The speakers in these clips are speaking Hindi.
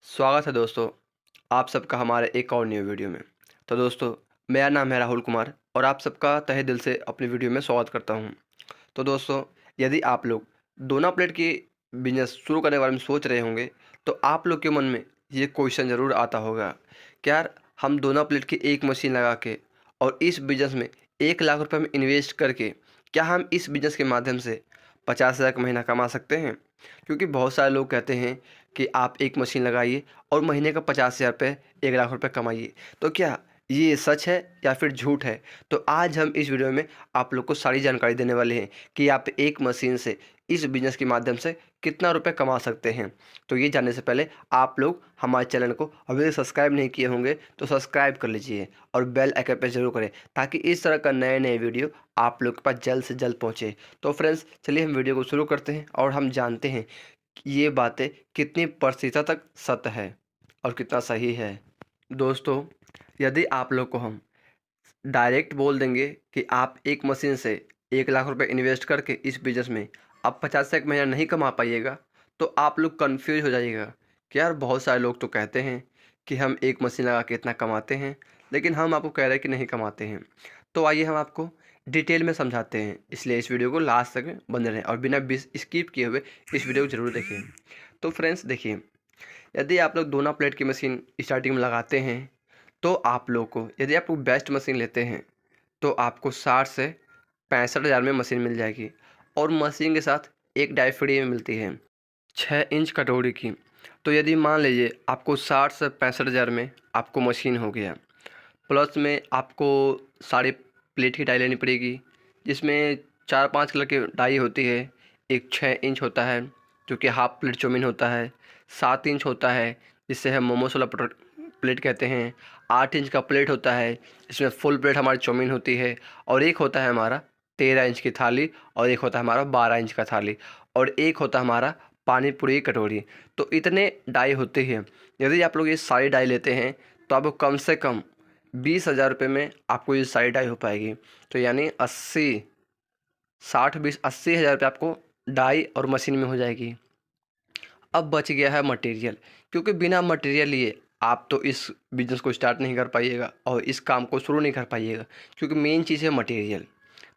स्वागत है दोस्तों, आप सबका हमारे एक और न्यू वीडियो में। तो दोस्तों, मेरा नाम है राहुल कुमार और आप सबका तहे दिल से अपनी वीडियो में स्वागत करता हूं। तो दोस्तों, यदि आप लोग दोना प्लेट की बिजनेस शुरू करने के बारे में सोच रहे होंगे तो आप लोग के मन में ये क्वेश्चन ज़रूर आता होगा कि यार, हम दोना प्लेट की एक मशीन लगा के और इस बिज़नेस में 1 लाख रुपए में इन्वेस्ट करके क्या हम इस बिज़नेस के माध्यम से 50,000 का महीना कमा सकते हैं? क्योंकि बहुत सारे लोग कहते हैं कि आप एक मशीन लगाइए और महीने का 50,000 रुपये 1 लाख रुपए कमाइए। तो क्या ये सच है या फिर झूठ है? तो आज हम इस वीडियो में आप लोग को सारी जानकारी देने वाले हैं कि आप एक मशीन से इस बिज़नेस के माध्यम से कितना रुपए कमा सकते हैं। तो ये जानने से पहले आप लोग हमारे चैनल को अभी तक सब्सक्राइब नहीं किए होंगे तो सब्सक्राइब कर लीजिए और बेल आइकन पर ज़रूर करें ताकि इस तरह का नए नए वीडियो आप लोग के पास जल्द से जल्द पहुँचे। तो फ्रेंड्स, चलिए हम वीडियो को शुरू करते हैं और हम जानते हैं कि ये बातें कितनी प्रतिशत तक सत्य है और कितना सही है। दोस्तों, यदि आप लोग को हम डायरेक्ट बोल देंगे कि आप एक मशीन से 1 लाख रुपए इन्वेस्ट करके इस बिज़नेस में आप 50 से एक महीना नहीं कमा पाइएगा तो आप लोग कंफ्यूज हो जाइएगा कि यार, बहुत सारे लोग तो कहते हैं कि हम एक मशीन लगा के इतना कमाते हैं, लेकिन हम आपको कह रहे हैं कि नहीं कमाते हैं। तो आइए हम आपको डिटेल में समझाते हैं, इसलिए इस वीडियो को लास्ट तक बने रहें और बिना स्किप किए हुए इस वीडियो को ज़रूर देखें। तो फ्रेंड्स देखिए, यदि आप लोग दोना प्लेट की मशीन स्टार्टिंग में लगाते हैं तो आप लोग को, यदि आप लोग बेस्ट मशीन लेते हैं तो आपको 60 से 65,000 में मशीन मिल जाएगी और मशीन के साथ एक डाई फ्री में मिलती है 6 इंच कटोरी की। तो यदि मान लीजिए आपको 60 से 65,000 में आपको मशीन हो गया, प्लस में आपको सारे प्लेट की डाई लेनी पड़ेगी जिसमें 4-5 कलर की डाई होती है। एक 6 इंच होता है जो कि हाफ प्लेट चौमीन होता है, 7 इंच होता है जिससे हम मोमोस वाला प्लेट कहते हैं, 8 इंच का प्लेट होता है इसमें फुल प्लेट हमारी चौमीन होती है, और एक होता है हमारा 13 इंच की थाली, और एक होता है हमारा 12 इंच का थाली, और एक होता है हमारा पानी पूरी की कटोरी। तो इतने डाई होते हैं। यदि आप लोग ये सारी डाई लेते हैं तो आपको कम से कम 20,000 रुपये में आपको ये सारी डाई हो पाएगी। तो यानी 80, 60, 20, 80,000 रुपये आपको डाई और मशीन में हो जाएगी। अब बच गया है मटेरियल, क्योंकि बिना मटेरियल लिए आप तो इस बिज़नेस को स्टार्ट नहीं कर पाइएगा और इस काम को शुरू नहीं कर पाइएगा, क्योंकि मेन चीज़ है मटेरियल।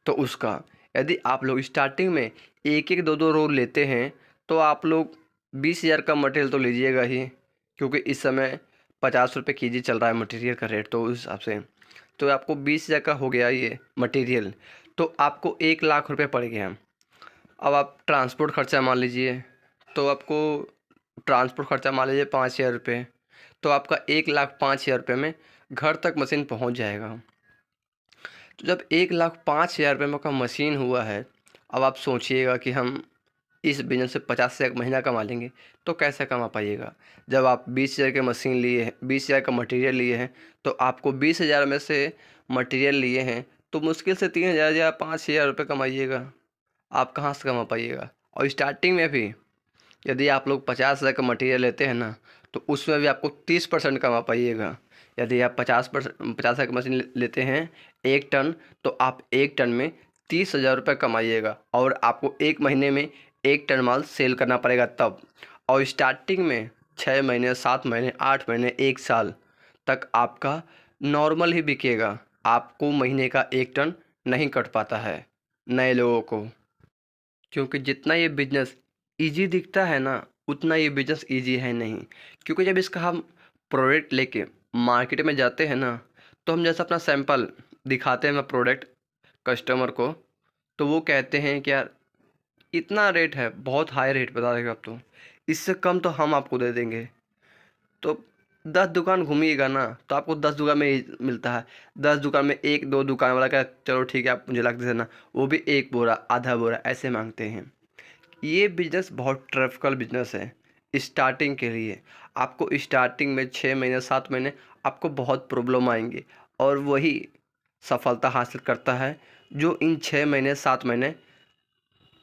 तो उसका, यदि आप लोग स्टार्टिंग में एक एक दो दो रोल लेते हैं तो आप लोग 20,000 का मटेरियल तो लीजिएगा ही, क्योंकि इस समय 50 रुपये केजी चल रहा है मटेरियल का रेट। तो उस हिसाब से तो आपको 20,000 का हो गया ये मटेरियल, तो आपको 1 लाख रुपये पड़ गया। अब आप ट्रांसपोर्ट खर्चा मान लीजिए, तो आपको ट्रांसपोर्ट खर्चा मान लीजिए 5,000 रुपये, तो आपका 1,05,000 रुपये में घर तक मशीन पहुंच जाएगा। तो जब 1,05,000 रुपये का मशीन हुआ है, अब आप सोचिएगा कि हम इस बिजनेस से 50,000 महीना कमा लेंगे तो कैसे कमा पाइएगा? जब आप 20,000 के मशीन लिए हैं, 20,000 का मटेरियल लिए हैं, तो आपको 20,000 में से मटेरियल लिए हैं तो मुश्किल से 3,000 या 5,000 रुपये कमाइएगा। आप कहाँ से कमा पाइएगा? और स्टार्टिंग में भी यदि आप लोग 50,000 का मटेरियल लेते हैं ना, तो उसमें भी आपको 30% कमा पाइएगा। यदि आप 50,000 की मशीन लेते हैं 1 टन, तो आप 1 टन में 30,000 रुपये कमाइएगा और आपको 1 महीने में 1 टन माल सेल करना पड़ेगा तब। और स्टार्टिंग में 6 महीने, 7 महीने, 8 महीने, 1 साल तक आपका नॉर्मल ही बिकेगा। आपको महीने का 1 टन नहीं कट पाता है नए लोगों को, क्योंकि जितना ये बिज़नेस ईजी दिखता है ना, उतना ये बिज़नेस ईजी है नहीं। क्योंकि जब इसका हम प्रोडक्ट लेके मार्केट में जाते हैं ना, तो हम जैसा अपना सैंपल दिखाते हैं प्रोडक्ट कस्टमर को, तो वो कहते हैं कि यार, इतना रेट है, बहुत हाई रेट बता देगा आप, तो इससे कम तो हम आपको दे देंगे। तो 10 दुकान घूमिएगा ना तो आपको 10 दुकान में ही मिलता है। 10 दुकान में एक दो दुकान वाला का चलो ठीक है, आप मुझे ला के दे देना, वो भी 1 बोरा, आधा बोरा ऐसे मांगते हैं। ये बिज़नेस बहुत ट्रफिकल बिज़नेस है स्टार्टिंग के लिए। आपको स्टार्टिंग में 6 महीने, 7 महीने आपको बहुत प्रॉब्लम आएंगे, और वही सफलता हासिल करता है जो इन 6 महीने, 7 महीने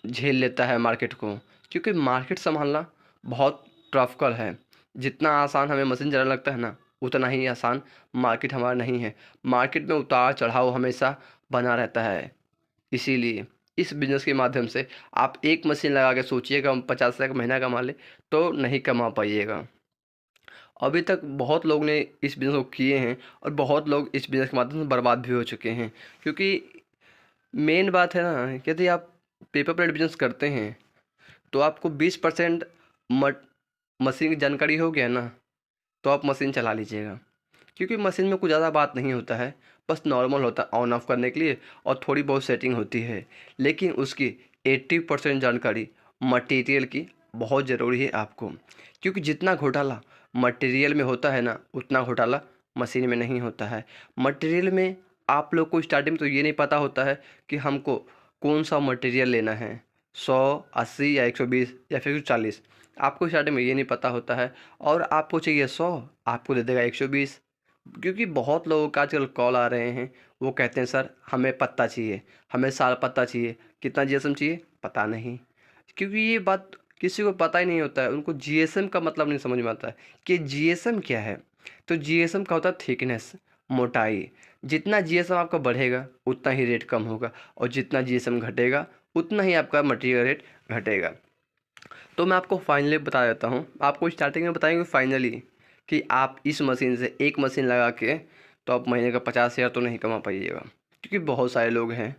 झेल लेता है मार्केट को। क्योंकि मार्केट संभालना बहुत ट्रफिकल है। जितना आसान हमें मशीन चलाना लगता है ना, उतना ही आसान मार्केट हमारा नहीं है। मार्केट में उतार चढ़ाव हमेशा बना रहता है। इसीलिए इस बिज़नेस के माध्यम से आप एक मशीन लगा के सोचिएगा हम 50,000 का महीना कमा ले, तो नहीं कमा पाइएगा। अभी तक बहुत लोग ने इस बिज़नेस को किए हैं और बहुत लोग इस बिज़नेस के माध्यम से बर्बाद भी हो चुके हैं। क्योंकि मेन बात है ना कि यदि आप पेपर प्लेट बिज़नेस करते हैं तो आपको 20% मशीन की जानकारी हो गया ना, तो आप मशीन चला लीजिएगा। क्योंकि मशीन में कुछ ज़्यादा बात नहीं होता है, बस नॉर्मल होता है ऑन ऑफ करने के लिए और थोड़ी बहुत सेटिंग होती है। लेकिन उसकी 80% जानकारी मटेरियल की बहुत ज़रूरी है आपको। क्योंकि जितना घोटाला मटेरियल में होता है ना, उतना घोटाला मशीन में नहीं होता है। मटेरियल में आप लोग को स्टार्टिंग में तो ये नहीं पता होता है कि हमको कौन सा मटेरियल लेना है, 100, 80 या 120 या फिर 140। आपको स्टार्टिंग में ये नहीं पता होता है और आपको चाहिए 100, आपको दे देगा 120। क्योंकि बहुत लोगों का आजकल कॉल आ रहे हैं, वो कहते हैं सर हमें पत्ता चाहिए, हमें साल पत्ता चाहिए, कितना जीएसएम चाहिए पता नहीं। क्योंकि ये बात किसी को पता ही नहीं होता है, उनको जीएसएम का मतलब नहीं समझ में आता है कि जीएसएम क्या है। तो जीएसएम का होता है थिकनेस, मोटाई। जितना जीएसएम आपका बढ़ेगा उतना ही रेट कम होगा और जितना जीएसएम घटेगा उतना ही आपका मटेरियल रेट घटेगा। तो मैं आपको फाइनली बता देता हूँ, आपको स्टार्टिंग में बताएंगे फाइनली कि आप इस मशीन से एक मशीन लगा के तो आप महीने का 50,000 तो नहीं कमा पाइएगा। क्योंकि बहुत सारे लोग हैं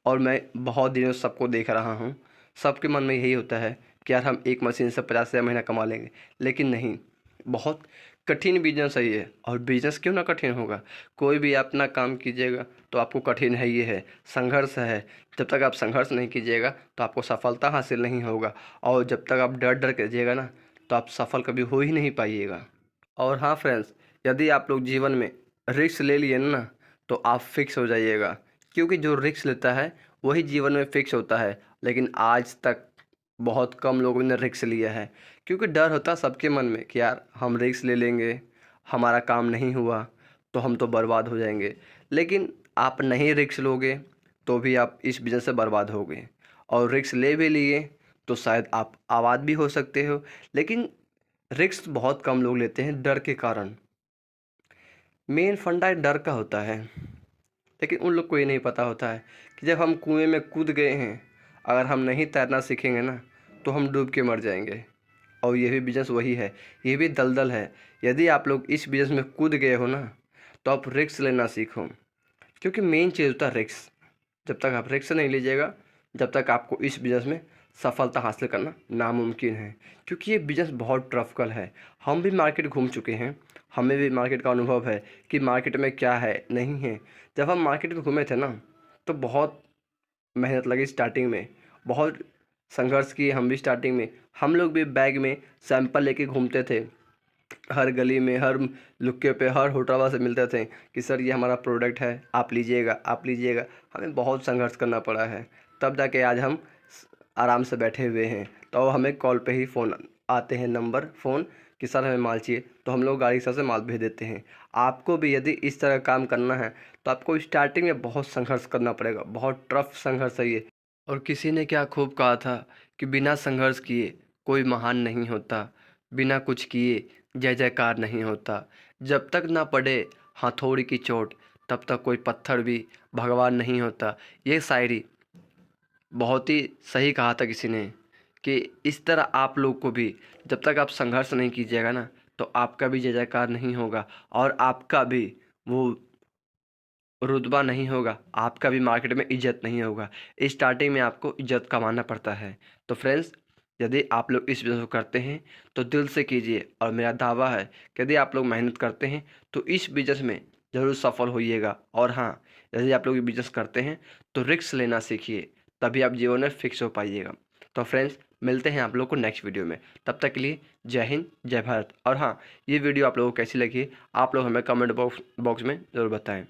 और मैं बहुत दिनों से सबको देख रहा हूँ, सबके मन में यही होता है कि यार हम एक मशीन से 50,000 महीना कमा लेंगे। लेकिन नहीं, बहुत कठिन बिजनेस है ये। और बिजनेस क्यों ना कठिन होगा, कोई भी अपना काम कीजिएगा तो आपको कठिन है, ये है संघर्ष है। जब तक आप संघर्ष नहीं कीजिएगा तो आपको सफलता हासिल नहीं होगा। और जब तक आप डर डर कीजिएगा ना तो आप सफल कभी हो ही नहीं पाइएगा। और हाँ फ्रेंड्स, यदि आप लोग जीवन में रिस्क ले लिए ना तो आप फिक्स हो जाइएगा। क्योंकि जो रिस्क लेता है वही जीवन में फिक्स होता है। लेकिन आज तक बहुत कम लोगों ने रिस्क लिया है। क्योंकि डर होता है सबके मन में कि यार हम रिस्क ले लेंगे, हमारा काम नहीं हुआ तो हम तो बर्बाद हो जाएंगे। लेकिन आप नहीं रिस्क लोगे तो भी आप इस बिज़नेस से बर्बाद होगे। और रिस्क ले भी लिए तो शायद आप आबाद भी हो सकते हो। लेकिन रिस्क बहुत कम लोग लेते हैं डर के कारण। मेन फंडा डर का होता है। लेकिन उन लोग को ये नहीं पता होता है कि जब हम कुएं में कूद गए हैं, अगर हम नहीं तैरना सीखेंगे ना तो हम डूब के मर जाएंगे। और ये भी बिजनेस वही है, ये भी दलदल है। यदि आप लोग इस बिजनेस में कूद गए हो ना तो आप रिस्क लेना सीखो। क्योंकि मेन चीज़ होता है रिस्क। जब तक आप रिस्क नहीं लीजिएगा, जब तक आपको इस बिज़नेस में सफलता हासिल करना नामुमकिन है। क्योंकि ये बिज़नेस बहुत ट्रफकल है। हम भी मार्केट घूम चुके हैं, हमें भी मार्केट का अनुभव है कि मार्केट में क्या है नहीं है। जब हम मार्केट में घूमे थे ना तो बहुत मेहनत लगी स्टार्टिंग में, बहुत संघर्ष किए हम भी स्टार्टिंग में। हम लोग भी बैग में सैंपल लेके घूमते थे, हर गली में, हर लुक्के पे, हर होटलवा से मिलते थे कि सर ये हमारा प्रोडक्ट है, आप लीजिएगा आप लीजिएगा। हमें बहुत संघर्ष करना पड़ा है, तब जाके आज हम आराम से बैठे हुए हैं। तो हमें कॉल पे ही फ़ोन आते हैं, नंबर फ़ोन कि सर हमें माल चाहिए, तो हम लोग गाड़ी के से माल भेज देते हैं। आपको भी यदि इस तरह काम करना है तो आपको स्टार्टिंग में बहुत संघर्ष करना पड़ेगा, बहुत टफ संघर्ष है ये। और किसी ने क्या खूब कहा था कि बिना संघर्ष किए कोई महान नहीं होता, बिना कुछ किए जय जयकार नहीं होता। जब तक ना पड़े हथौड़ी की चोट तब तक कोई पत्थर भी भगवान नहीं होता। ये शायरी बहुत ही सही कहा था किसी ने कि इस तरह आप लोग को भी जब तक आप संघर्ष नहीं कीजिएगा ना तो आपका भी जय जयकार नहीं होगा और आपका भी वो रुतबा नहीं होगा, आपका भी मार्केट में इज्जत नहीं होगा। स्टार्टिंग में आपको इज्जत कमाना पड़ता है। तो फ्रेंड्स, यदि आप लोग इस बिज़नेस को करते हैं तो दिल से कीजिए। और मेरा दावा है कि यदि आप लोग मेहनत करते हैं तो इस बिज़नेस में ज़रूर सफल होइएगा। और हाँ, यदि आप लोग ये बिज़नेस करते हैं तो रिस्क लेना सीखिए, तभी आप जीवन में फिक्स हो पाइएगा। तो फ्रेंड्स, मिलते हैं आप लोग को नेक्स्ट वीडियो में। तब तक के लिए जय हिंद, जय भारत। और हाँ, ये वीडियो आप लोगों को कैसी लगी आप लोग हमें कमेंट बॉक्स में ज़रूर बताएं।